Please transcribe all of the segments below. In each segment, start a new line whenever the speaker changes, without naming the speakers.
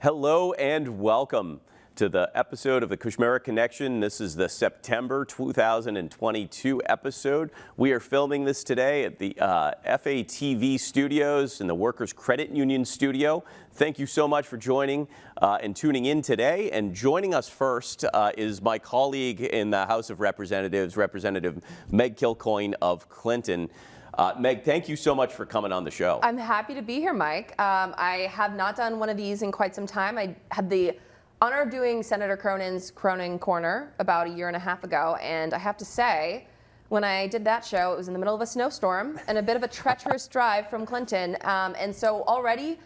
Hello and welcome to the episode of the Kushmerek Connection. This is the September 2022 episode. We are filming this today at the FATV studios in the Workers Credit Union studio. Thank you so much for joining and tuning in today. And joining us first is my colleague in the House of Representatives, Representative Meg Kilcoyne of Clinton. Meg, thank you so much for coming on the show.
I'm happy to be here, Mike. I have not done one of these in quite some time. I had the honor of doing Senator Cronin's Cronin Corner about a year and a half ago, and I have to say, when I did that show, it was in the middle of a snowstorm and a bit of a treacherous drive from Clinton, and so already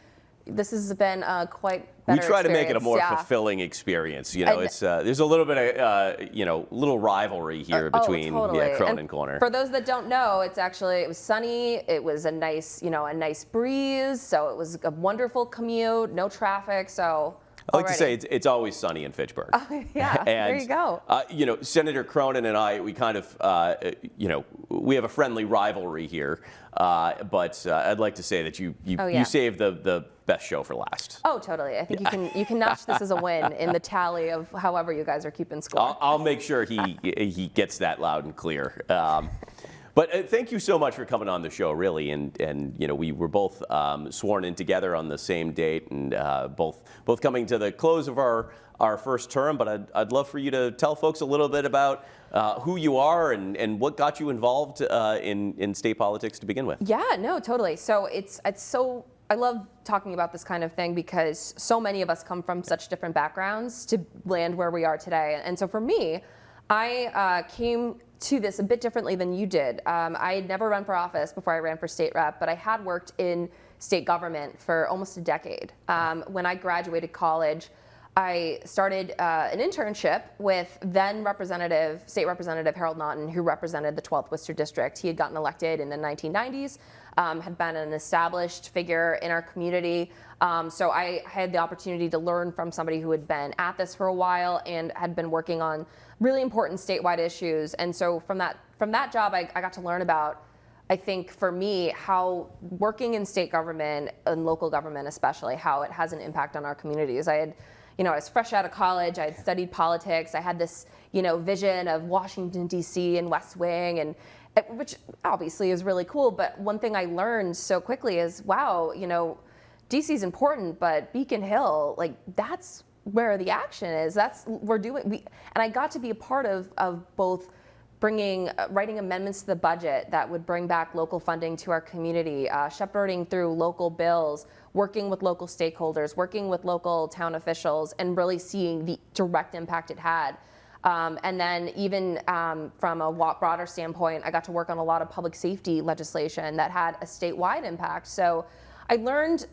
this has been quite better
We try to make it a more
yeah.
fulfilling experience. You know, it's there's a little bit of little rivalry here between
totally.
Cronin Corner.
For those that don't know, it was sunny. It was a nice breeze. So it was a wonderful commute, no traffic. So
I like to say it's always sunny in Fitchburg.
Yeah,
and,
there you go.
Senator Cronin and I, we kind of, we have a friendly rivalry here. But I'd like to say that you saved the best show for last.
Oh, totally. I think you can notch this as a win in the tally of however you guys are keeping score.
I'll make sure he gets that loud and clear. But thank you so much for coming on the show, really. And we were both sworn in together on the same date, and both coming to the close of our first term. But I'd love for you to tell folks a little bit about who you are and what got you involved in state politics to begin with.
Yeah, no, totally. So I love talking about this kind of thing because so many of us come from such different backgrounds to land where we are today. And so for me, I came to this a bit differently than you did. I had never run for office before I ran for state rep, but I had worked in state government for almost a decade. When I graduated college, I started an internship with then State Representative Harold Naughton, who represented the 12th Worcester District. He had gotten elected in the 1990s, had been an established figure in our community. So I had the opportunity to learn from somebody who had been at this for a while and had been working on really important statewide issues. And so from that job, I got to learn about, I think for me, how working in state government and local government especially, how it has an impact on our communities. I was fresh out of college. I had studied politics. I had this, vision of Washington, D.C. and West Wing, and which obviously is really cool. But one thing I learned so quickly is, wow, D.C. is important, but Beacon Hill, that's where the action is. And I got to be a part of both writing amendments to the budget that would bring back local funding to our community, shepherding through local bills, working with local stakeholders, working with local town officials, and really seeing the direct impact it had. And then even from a broader standpoint, I got to work on a lot of public safety legislation that had a statewide impact. So I learned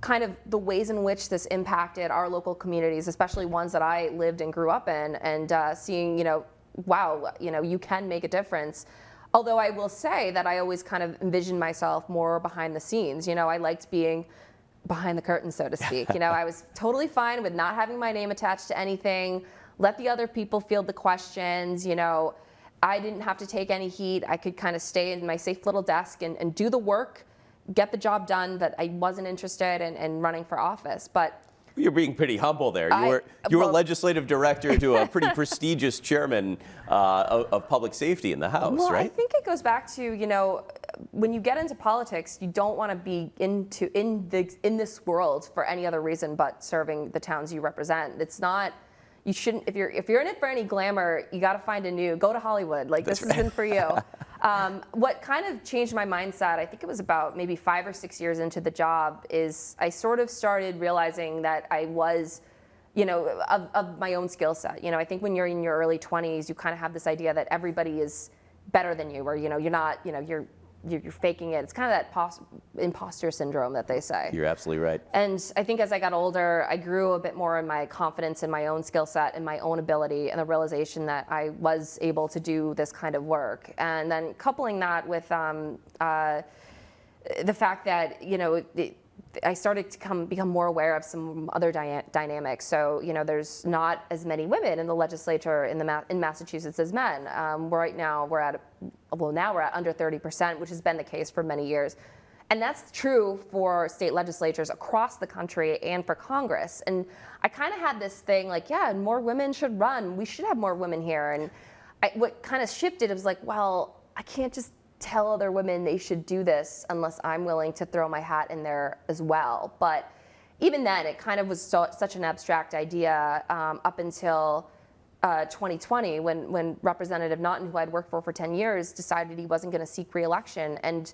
kind of the ways in which this impacted our local communities, especially ones that I lived and grew up in, and seeing, wow, you can make a difference. Although I will say that I always kind of envisioned myself more behind the scenes. I liked being behind the curtain, so to speak. I was totally fine with not having my name attached to anything, let the other people field the questions. I didn't have to take any heat. I could kind of stay in my safe little desk and do the work, get the job done that I wasn't interested in running for office. But
you're being pretty humble there. You were legislative director to a pretty prestigious chairman of public safety in the House, right?
I think it goes back to, when you get into politics, you don't want to be in this world for any other reason but serving the towns you represent. It's not. You shouldn't. If you're in it for any glamour, you got to go to Hollywood. This isn't for you. What kind of changed my mindset, I think it was about maybe 5 or 6 years into the job, is I sort of started realizing that I was, of my own skill set. I think when you're in your early 20s, you kind of have this idea that everybody is better than you, or you're not, you're faking it. It's kind of that imposter syndrome that they say.
You're absolutely right.
And I think as I got older, I grew a bit more in my confidence in my own skill set and my own ability, and the realization that I was able to do this kind of work. And then coupling that with the fact that, I started to become more aware of some other dynamics. So, there's not as many women in the legislature in Massachusetts as men. Right now we're at under 30%, which has been the case for many years. And that's true for state legislatures across the country and for Congress. And I kind of had this thing like, yeah, more women should run. We should have more women here. And what kind of shifted was like, well, I can't just tell other women they should do this unless I'm willing to throw my hat in there as well. But even then, it kind of was such an abstract idea up until 2020 when Representative Naughton, who I'd worked for 10 years, decided he wasn't going to seek re-election. And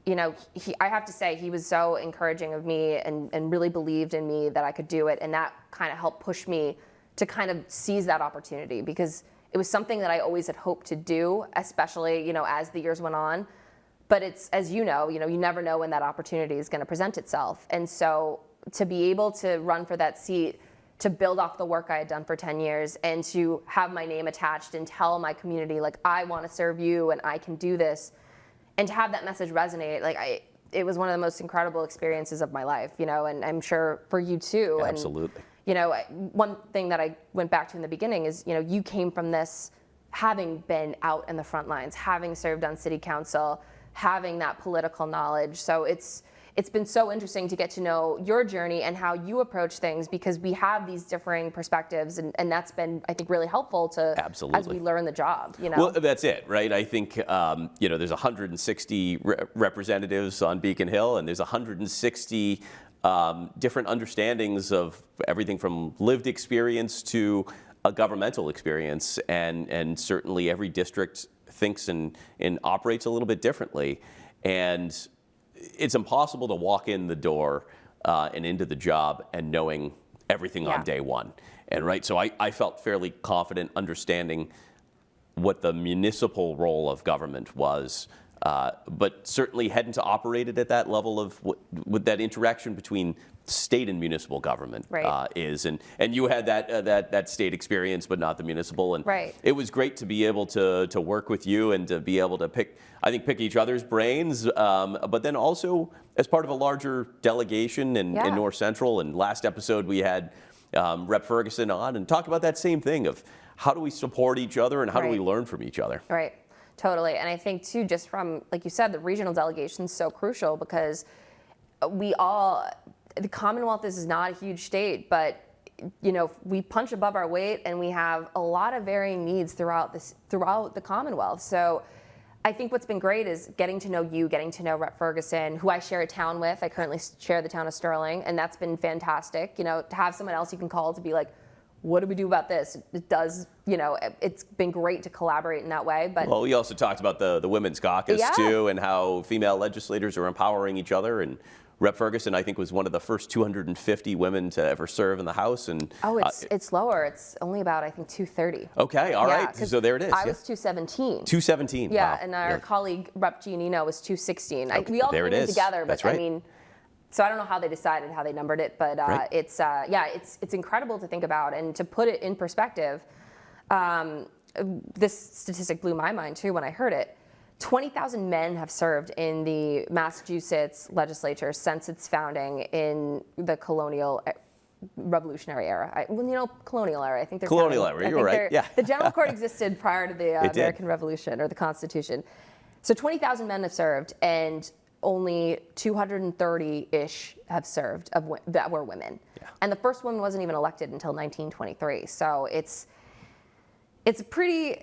you know, I have to say, he was so encouraging of me and really believed in me that I could do it. And that kind of helped push me to kind of seize that opportunity, because it was something that I always had hoped to do, especially, you know, as the years went on. But it's, as you know, you never know when that opportunity is going to present itself. And so to be able to run for that seat, to build off the work I had done for 10 years and to have my name attached and tell my community, like, I want to serve you and I can do this, and to have that message resonate, like it was one of the most incredible experiences of my life, you know, and I'm sure for you too.
Absolutely.
And, you know, one thing that I went back to in the beginning is, you know, you came from this having been out in the front lines, having served on city council, having that political knowledge. So it's been so interesting to get to know your journey and how you approach things, because we have these differing perspectives, and that's been, I think, really helpful to
Absolutely.
as we learn the job. You know,
Well, that's it, right? I think you know, there's 160 representatives on Beacon Hill, and there's 160 different understandings of everything from lived experience to a governmental experience, and certainly every district thinks and operates a little bit differently, and it's impossible to walk in the door and into the job and knowing everything on day one. And right, so I felt fairly confident understanding what the municipal role of government was, but certainly hadn't operated at that level of what that interaction between state and municipal government is. And you had that state experience, but not the municipal. And it was great to be able to work with you and to be able to pick each other's brains, but then also as part of a larger delegation in North Central. And last episode we had Rep. Ferguson on and talk about that same thing of how do we support each other and how do we learn from each other.
Right, totally. And I think too, just from, like you said, the regional delegation is so crucial, because the Commonwealth is not a huge state, but you know, we punch above our weight and we have a lot of varying needs throughout the Commonwealth. So I think what's been great is getting to know you, getting to know Rep. Ferguson, who I share a town with. I currently share the town of Sterling, and that's been fantastic. You know, to have someone else you can call to be like, what do we do about this? It does, you know, it's been great to collaborate in that way. But
well, we also talked about the Women's Caucus too, and how female legislators are empowering each other. And Rep. Ferguson, I think, was one of the first 250 women to ever serve in the House. And
it's lower. It's only about, I think, 230.
Okay, all right. So there it is.
I was 217.
217.
Yeah,
wow.
And our colleague Rep. Giannino was 216.
Okay,
we all
there
came
it
in
is.
together, but
That's right.
I mean, so I don't know how they decided how they numbered it, but it's incredible to think about and to put it in perspective. This statistic blew my mind too when I heard it. 20,000 men have served in the Massachusetts legislature since its founding in the colonial revolutionary era. Colonial era. I think they're
colonial era. You're right. Yeah.
The General Court existed prior to the American Revolution or the Constitution. So 20,000 men have served, and only 230-ish have served that were women. Yeah. And the first woman wasn't even elected until 1923. So it's pretty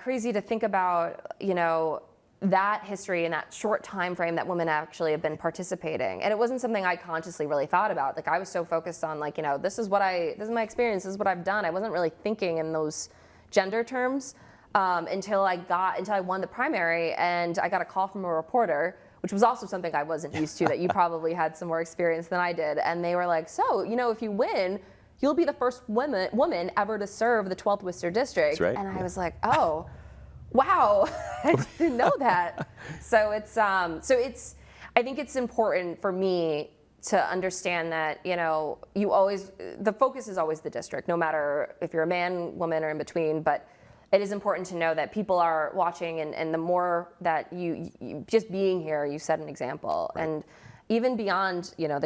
crazy to think about, you know, that history in that short time frame that women actually have been participating. And it wasn't something I consciously really thought about. Like, I was so focused on, like, you know, this is my experience, this is what I've done. I wasn't really thinking in those gender terms until I won the primary, and I got a call from a reporter, which was also something I wasn't used to, that you probably had some more experience than I did. And they were like, so, you know, if you win, you'll be the first woman ever to serve the 12th Worcester District.
That's right.
And I was like, oh, wow, I didn't know that. So I think it's important for me to understand that, you know, the focus is always the district, no matter if you're a man, woman, or in between. But it is important to know that people are watching, and the more that you just being here, you set an example. Right. And even beyond, you know,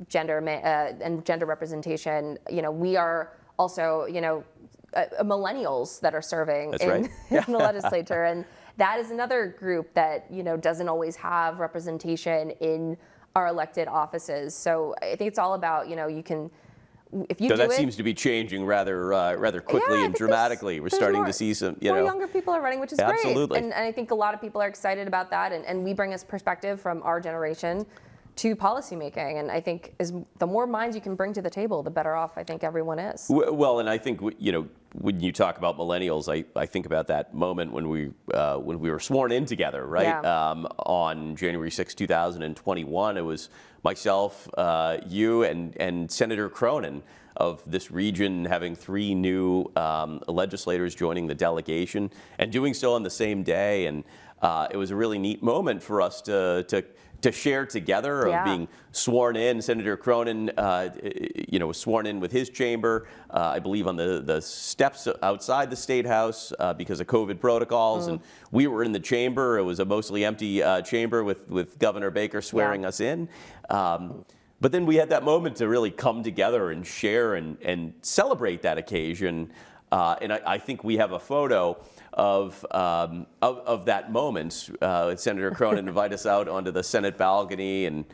gender and gender representation, you know, we are also, you know, millennials that are serving in the legislature, and that is another group that, doesn't always have representation in our elected offices. So I think it's all about, if you
So
do
that
it,
seems to be changing rather quickly
Yeah, I
and
think
dramatically. We're
there's
starting
more-
to see some,
more younger people are running, which is
Absolutely.
great. And I think a lot of people are excited about that. And we bring us perspective from our generation to policymaking. And I think the more minds you can bring to the table, the better off I think everyone is.
Well, and I think when you talk about millennials, I think about that moment when we were sworn in together, right?
Yeah.
On January 6, 2021, it was myself, you, and Senator Cronin of this region having 3 new legislators joining the delegation and doing so on the same day. And it was a really neat moment for us to share together of being sworn in. Senator Cronin, was sworn in with his chamber, I believe on the steps outside the State House because of COVID protocols. And we were in the chamber. It was a mostly empty chamber with Governor Baker swearing us in. But then we had that moment to really come together and share and celebrate that occasion. And I think we have a photo of that moment. Senator Cronin invited us out onto the Senate balcony, and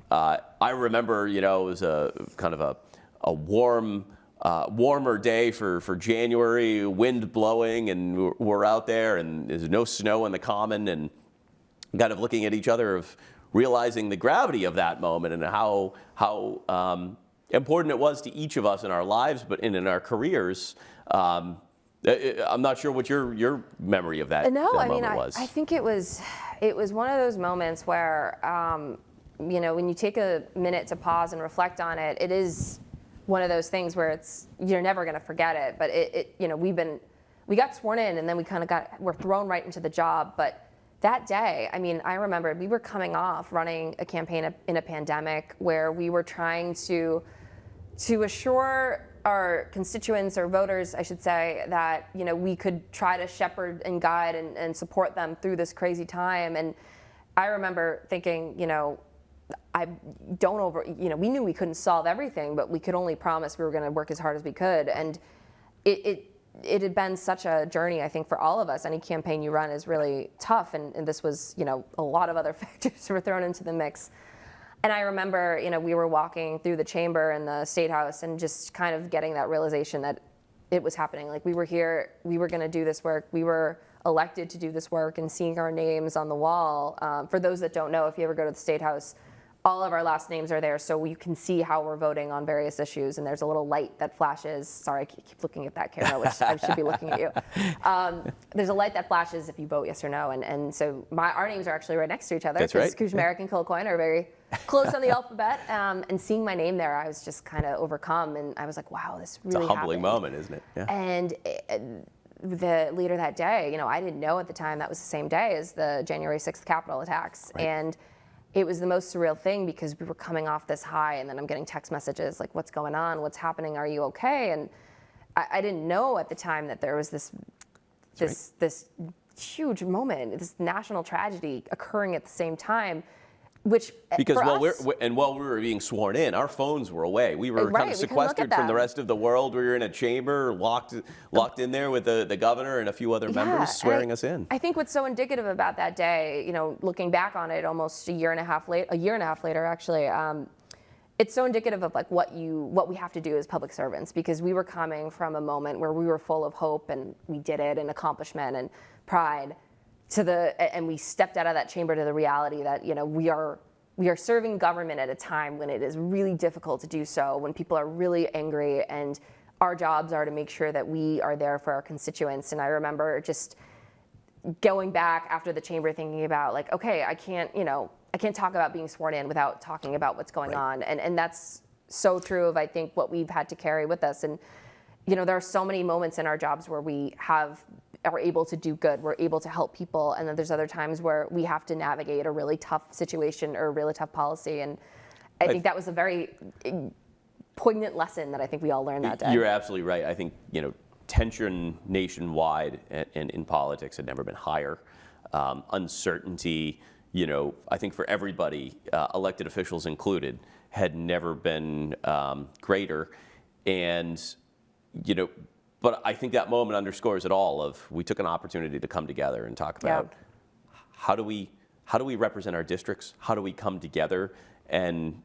I remember, it was a kind of a warmer day for January, wind blowing, and we're out there, and there's no snow in the Common, and kind of looking at each other of realizing the gravity of that moment and how important it was to each of us in our lives, but in our careers. I'm not sure what your memory of that moment was.
I think it was one of those moments where, when you take a minute to pause and reflect on it, it is one of those things where you're never going to forget it. But we got sworn in, and then we're thrown right into the job. But that day, I remember we were coming off running a campaign in a pandemic where we were trying to assure our constituents or voters, I should say, that we could try to shepherd and guide and support them through this crazy time. And I remember thinking, we knew we couldn't solve everything, but we could only promise we were going to work as hard as we could. And it had been such a journey, I think, for all of us. Any campaign you run is really tough, and this was, a lot of other factors were thrown into the mix. And I remember, we were walking through the chamber in the State House and just kind of getting that realization that it was happening. Like, we were here, we were going to do this work, we were elected to do this work, and seeing our names on the wall. For those that don't know, if you ever go to the State House, all of our last names are there, so you can see how we're voting on various issues, and there's a little light that flashes. Sorry, I keep looking at that camera, which I should be looking at you. There's a light that flashes if you vote yes or no, and so our names are actually right next to each other.
That's right.
Kushmerek and Kilcoyne are very close on the alphabet, and seeing my name there, I was just kind of overcome, and I was like, wow, this really happened.
It's a humbling moment, isn't it? Yeah.
And the later that day, I didn't know at the time that was the same day as the January 6th Capitol attacks.
Right.
And it was the most surreal thing because we were coming off this high, and then I'm getting text messages like, what's going on? What's happening? Are you okay? And I didn't know at the time that there was this huge moment, this national tragedy occurring at the same time. Which
because
for
while
us,
while we were being sworn in, our phones were away. We were kind of sequestered from the rest of the world. We were in a chamber, locked in there with the governor and a few other members swearing us in.
I think what's so indicative about that day, looking back on it, almost a year and a half later, actually, it's so indicative of like what we have to do as public servants, because we were coming from a moment where we were full of hope and we did it, and accomplishment and pride. And we stepped out of that chamber to the reality that we are serving government at a time when it is really difficult to do so, when people are really angry, and our jobs are to make sure that we are there for our constituents. And I remember just going back after the chamber thinking about like, okay, I can't talk about being sworn in without talking about what's going on. And that's so true of, I think, what we've had to carry with us. And there are so many moments in our jobs where we are able to do good, we're able to help people, and then there's other times where we have to navigate a really tough situation or a really tough policy. And I think that was a very poignant lesson that I think we all learned that day.
You're absolutely right. I think tension nationwide and in politics had never been higher. Uncertainty, I think for everybody, elected officials included, had never been greater. And But I think that moment underscores it all. Of we took an opportunity to come together and talk about how do we represent our districts? How do we come together? And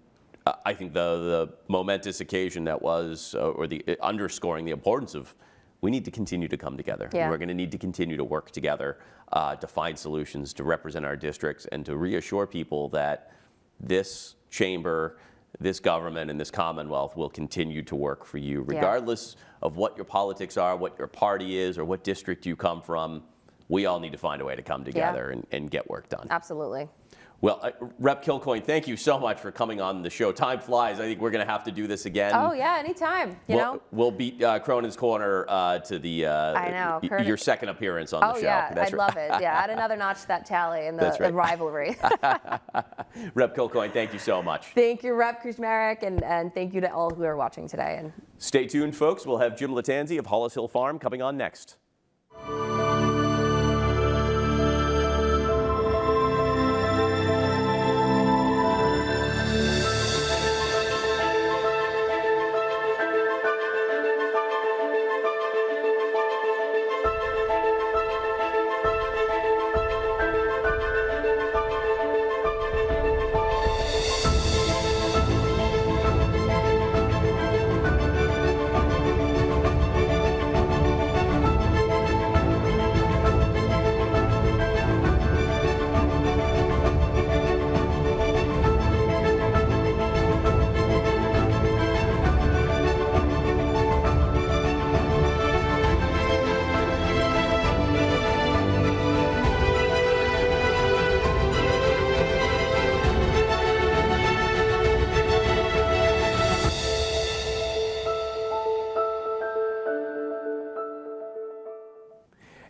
I think the momentous occasion that was, or the underscoring the importance of, we need to continue to come together.
Yeah.
We're going to need to continue to work together to find solutions, to represent our districts, and to reassure people that this chamber, this government, and this Commonwealth will continue to work for you, regardless of what your politics are, what your party is, or what district you come from. We all need to find a way to come together and get work done.
Absolutely.
Well, Rep. Kilcoyne, thank you so much for coming on the show. Time flies. I think we're going to have to do this again.
Oh yeah, anytime.
We'll beat Cronin's Corner to the
I know,
your second appearance on the show.
Oh yeah,
That's
I'd love it. Yeah, add another notch to that tally and
That's
the
right.
rivalry.
Rep. Kilcoyne, thank you so much.
Thank you, Rep. Kushmerek, and thank you to all who are watching today. And
stay tuned, folks. We'll have Jim Latanzi of Hollis Hill Farm coming on next.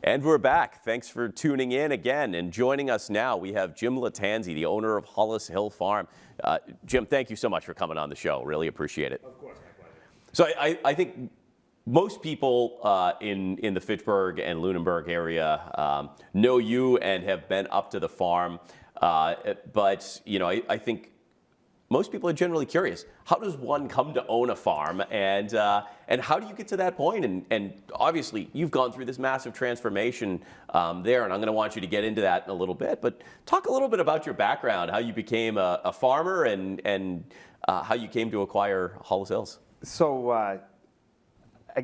And we're back. Thanks for tuning in again. And joining us now, we have Jim Latanzi, the owner of Hollis Hill Farm. Jim, thank you so much for coming on the show. Really appreciate it.
Of course, my pleasure.
So I think most people in the Fitchburg and Lunenburg area know you and have been up to the farm. But, you know, I think most people are generally curious. How does one come to own a farm, and how do you get to that point? And obviously, you've gone through this massive transformation there, and I'm going to want you to get into that in a little bit. But talk a little bit about your background, how you became a farmer, and how you came to acquire Hollis Hills.
So I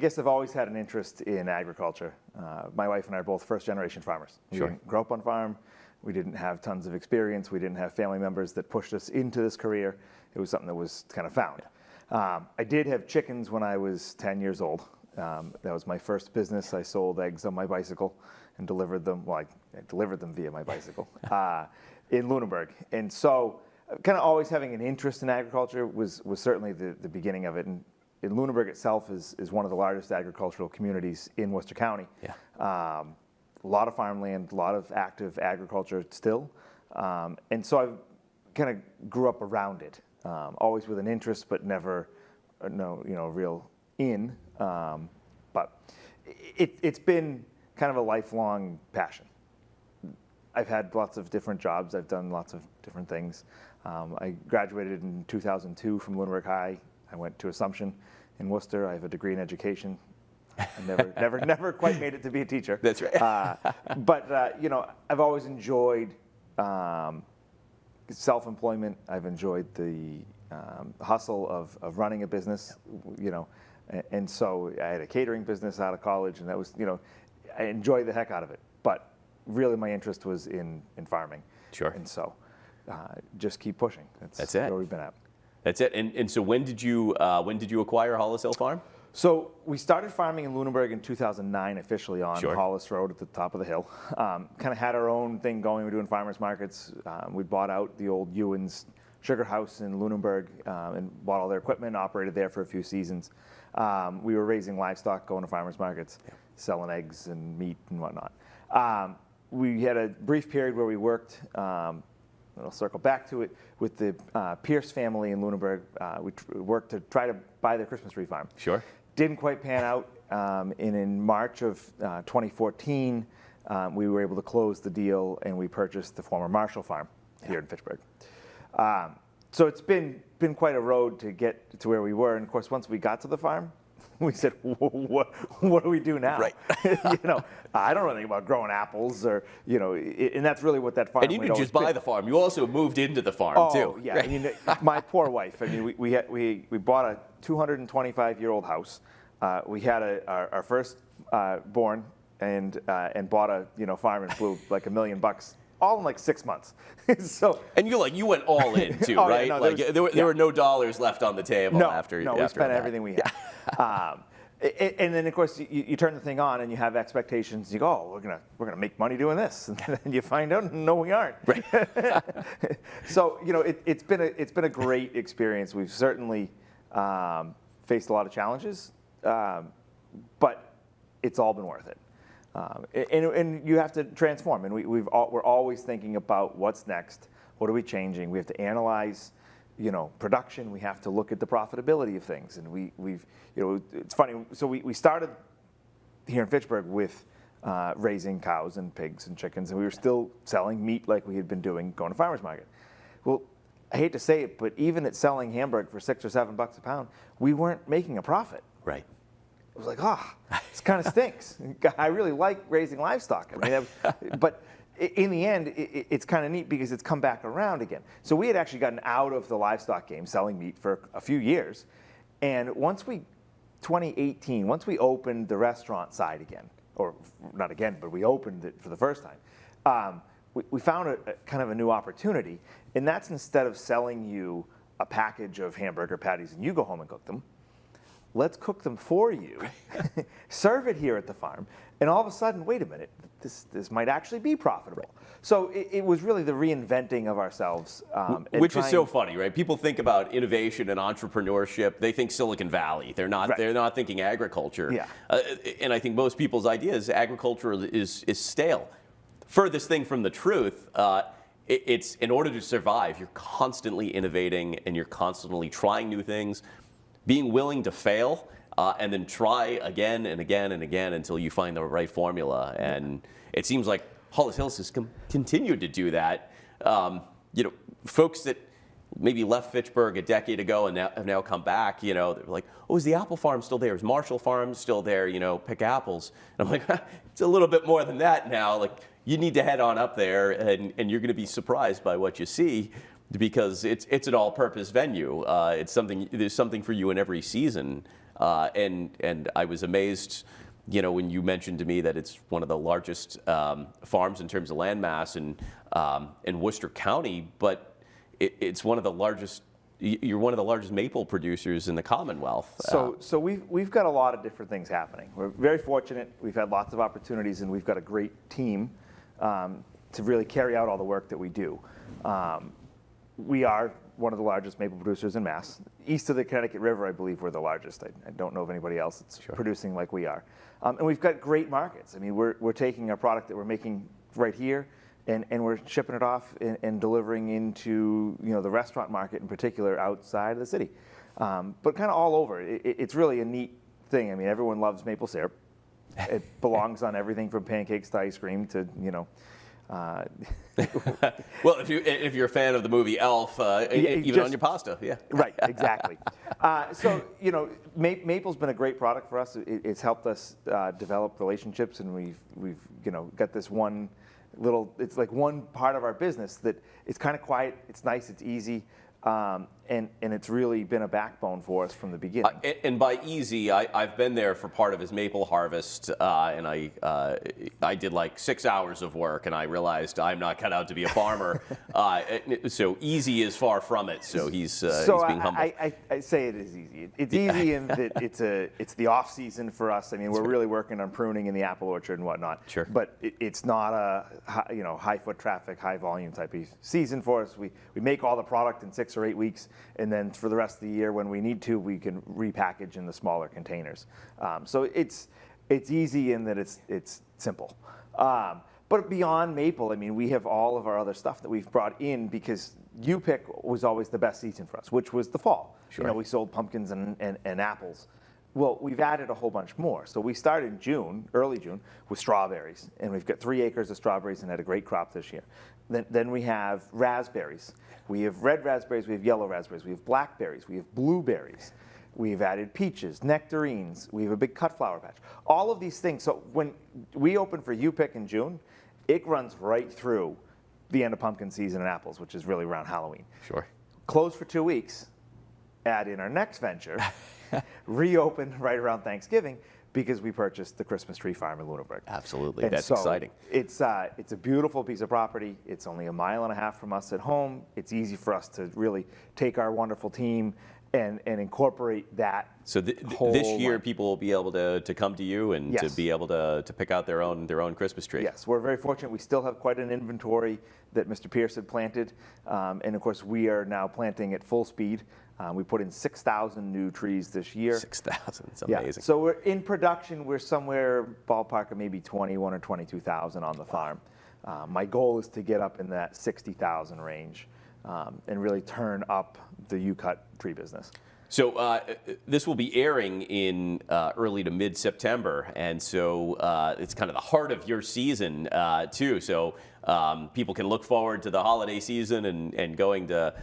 guess I've always had an interest in agriculture. My wife and I are both first-generation farmers. We didn't grow up on farm. We didn't have tons of experience. We didn't have family members that pushed us into this career. It was something that was kind of found. I did have chickens when I was 10 years old. That was my first business. I sold eggs on my bicycle and delivered them. Well, I delivered them via my bicycle in Lunenburg. And so kind of always having an interest in agriculture was certainly the beginning of it. And Lunenburg itself is one of the largest agricultural communities in Worcester County. Yeah. A lot of farmland, a lot of active agriculture still. And so I kind of grew up around it, always with an interest, but never, real in. But it's been kind of a lifelong passion. I've had lots of different jobs. I've done lots of different things. I graduated in 2002 from Lunenburg High. I went to Assumption in Worcester. I have a degree in education. I never quite made it to be a teacher.
That's right.
But I've always enjoyed self-employment. I've enjoyed the hustle of running a business. And so I had a catering business out of college, and that was, I enjoyed the heck out of it. But really, my interest was in farming.
Sure.
And so just keep pushing.
That's it.
Where we've been at.
That's it. And so when did you acquire Hollis Hill Farm?
So we started farming in Lunenburg in 2009, officially on Hollis Road at the top of the hill. Kind of had our own thing going. We were doing farmers markets. We bought out the old Ewan's Sugar House in Lunenburg and bought all their equipment, operated there for a few seasons. We were raising livestock, going to farmers markets, selling eggs and meat and whatnot. We had a brief period where we worked, I'll circle back to it, with the Pierce family in Lunenburg. We worked to try to buy their Christmas tree farm.
Sure.
Didn't quite pan out. And in March of 2014, we were able to close the deal, and we purchased the former Marshall farm here in Fitchburg. So it's been quite a road to get to where we were. And of course, once we got to the farm, We said, what do we do now?
Right.
I don't know anything about growing apples or, and that's really what that farm.
And you didn't just buy the farm; you also moved into the farm too.
Oh yeah, I mean, my poor wife. I mean, we bought a 225-year-old house. We had our first born and bought a farm and flew like $1 million, all in like 6 months. So
and you went all in too,
Oh, yeah,
right?
no,
there were no dollars left on the table after.
we spent
that.
everything we had. And then of course you turn the thing on and you have expectations. You go, oh, we're gonna make money doing this, and then you find out, no, we aren't.
Right.
So it's been a great experience. We've certainly faced a lot of challenges, but it's all been worth it. And you have to transform, and we're always thinking about what's next. What are we changing? We have to analyze, production. We have to look at the profitability of things, and we've it's funny. So we started here in Fitchburg with raising cows and pigs and chickens, and we were still selling meat like we had been doing, going to farmers market. Well, I hate to say it, but even at selling hamburg for $6 or $7 a pound, we weren't making a profit.
Right.
I was like, this kind of stinks. I really like raising livestock. I mean, but in the end, it's kind of neat because it's come back around again. So we had actually gotten out of the livestock game, selling meat for a few years, and 2018, once we opened the restaurant side again, or not again, but we opened it for the first time, we found a kind of a new opportunity, and that's instead of selling you a package of hamburger patties and you go home and cook them, let's cook them for you, serve it here at the farm, and all of a sudden, wait a minute, this might actually be profitable. So it was really the reinventing of ourselves.
Which is so funny, right? People think about innovation and entrepreneurship. They think Silicon Valley. They're not.
Right.
They're not thinking agriculture.
Yeah.
And I think most people's idea is agriculture is stale. Furthest thing from the truth. It's in order to survive, you're constantly innovating and you're constantly trying new things. Being willing to fail and then try again and again and again until you find the right formula. And it seems like Hollis Hills has continued to do that. Folks that maybe left Fitchburg a decade ago and have now come back, they're like, oh, is the apple farm still there? Is Marshall Farm still there? Pick apples. And I'm like, it's a little bit more than that now. Like, you need to head on up there and you're going to be surprised by what you see, because it's an all-purpose venue. There's something for you in every season. And I was amazed, when you mentioned to me that it's one of the largest farms in terms of land mass in Worcester County, but it's one of the largest. You're one of the largest maple producers in the Commonwealth.
So we've got a lot of different things happening. We're very fortunate. We've had lots of opportunities, and we've got a great team to really carry out all the work that we do. We are one of the largest maple producers in Mass. East of the Connecticut River, I believe we're the largest. I don't know of anybody else that's producing like we are. And we've got great markets. I mean, we're taking a product that we're making right here, and we're shipping it off and delivering into the restaurant market in particular outside of the city. But kind of all over. It's really a neat thing. I mean, everyone loves maple syrup. It belongs on everything from pancakes to ice cream to
well, if you're a fan of the movie Elf, even on your pasta, yeah.
Right, exactly. So maple's been a great product for us. It's helped us develop relationships, and we've got this one little. It's like one part of our business that it's kind of quiet. It's nice. It's easy. And it's really been a backbone for us from the beginning.
And by easy, I've been there for part of his maple harvest, and I did like 6 hours of work, and I realized I'm not cut out to be a farmer. So easy is far from it. So he's being humble.
I say it is easy. It's easy in that it's the off season for us. I mean, we're really working on pruning in the apple orchard and whatnot.
Sure.
But it's not a high foot traffic, high volume type of season for us. We make all the product in 6 or 8 weeks, and then for the rest of the year, when we need to, we can repackage in the smaller containers. So it's easy in that it's simple. But beyond maple, I mean, we have all of our other stuff that we've brought in, because U-pick was always the best season for us, which was the fall.
Sure.
We sold pumpkins and apples. Well, we've added a whole bunch more. So we started in June, early June, with strawberries, and we've got 3 acres of strawberries and had a great crop this year. Then we have raspberries. We have red raspberries, we have yellow raspberries, we have blackberries, we have blueberries. We've added peaches, nectarines. We have a big cut flower patch. All of these things. So when we open for U-Pick in June, it runs right through the end of pumpkin season and apples, which is really around Halloween.
Sure.
Close for 2 weeks. Add in our next venture, reopen right around Thanksgiving because we purchased the Christmas tree farm in Lunenburg.
Absolutely,
And
that's
so
exciting.
It's a beautiful piece of property. It's only 1.5 miles from us at home. It's easy for us to really take our wonderful team and incorporate that.
So this
whole
year,
line.
people will be able to come to you and to
Yes.
be able to pick out their own Christmas tree.
Yes, we're very fortunate. We still have quite an inventory that Mr. Pierce had planted. And of course, we are now planting at full speed. We put in 6,000 new trees this year.
6,000, it's
Yeah.
amazing.
So we're in production. We're somewhere ballpark of maybe 21 or 22,000 on the farm. My goal is to get up in that 60,000 range and really turn up the U-Cut tree business.
So this will be airing in early to mid-September, and so it's kind of the heart of your season too. So people can look forward to the holiday season and going to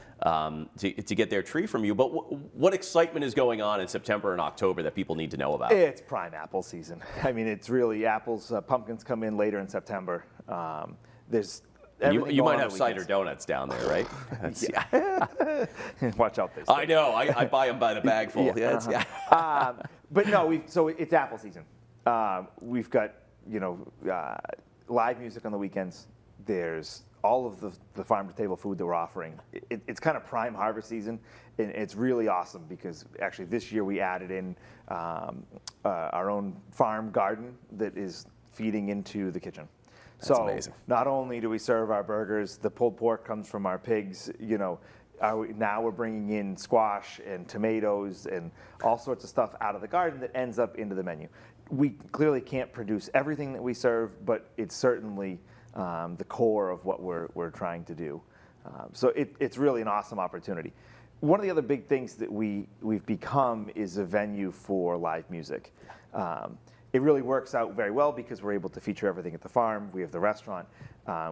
get their tree from you. But what excitement is going on in September and October that people need to know about?
It's prime apple season. I mean, it's really apples. Pumpkins come in later in September. There's everything
You
going
might
on
have
the
cider
weekends.
donuts down there, right?
Watch out, they
I know. I buy them by the bagful.
Yeah,
Yeah,
But no, so it's apple season. We've got live music on the weekends. There's all of the farm to table food that we're offering. It's kind of prime harvest season, and it's really awesome because actually this year we added in our own farm garden that is feeding into the kitchen.
That's
So
amazing.
not only do we serve our burgers, the pulled pork comes from our pigs. Now we're bringing in squash and tomatoes and all sorts of stuff out of the garden that ends up into the menu. We clearly can't produce everything that we serve, but it's certainly the core of what we're trying to do. So it's really an awesome opportunity. One of the other big things that we've become is a venue for live music. It really works out very well because we're able to feature everything at the farm. We have the restaurant.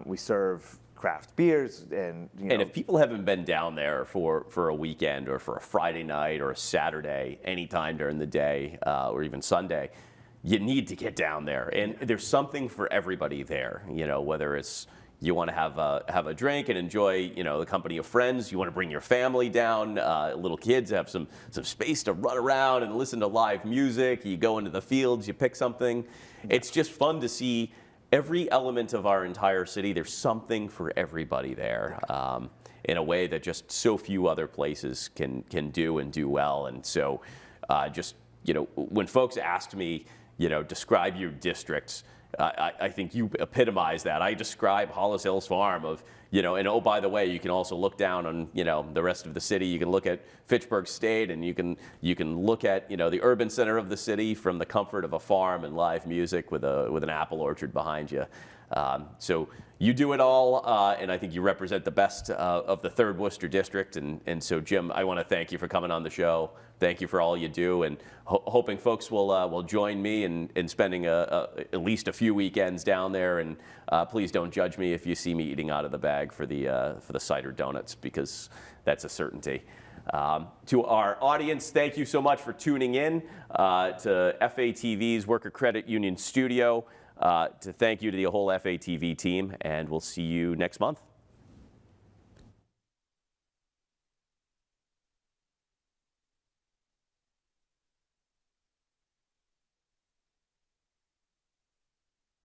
We serve craft beers and
And if people haven't been down there for a weekend or for a Friday night or a Saturday, anytime during the day or even Sunday, you need to get down there. And there's something for everybody there. Whether it's you want to have a drink and enjoy the company of friends, you want to bring your family down, little kids have some space to run around and listen to live music. You go into the fields, you pick something. It's just fun to see. Every element of our entire city, there's something for everybody there in a way that just so few other places can do and do well. And so when folks asked me, describe your districts, I think you epitomize that. I describe Hollis Hills Farm and oh, by the way, you can also look down on, the rest of the city. You can look at Fitchburg State, and you can look at, the urban center of the city from the comfort of a farm and live music with an apple orchard behind you. So you do it all, and I think you represent the best of the 3rd Worcester District. And so, Jim, I want to thank you for coming on the show. Thank you for all you do, and hoping folks will join me in spending at least a few weekends down there. And please don't judge me if you see me eating out of the bag for the cider donuts, because that's a certainty. To our audience, thank you so much for tuning in to FATV's Worker Credit Union Studio. To thank you to the whole FATV team, and we'll see you next month.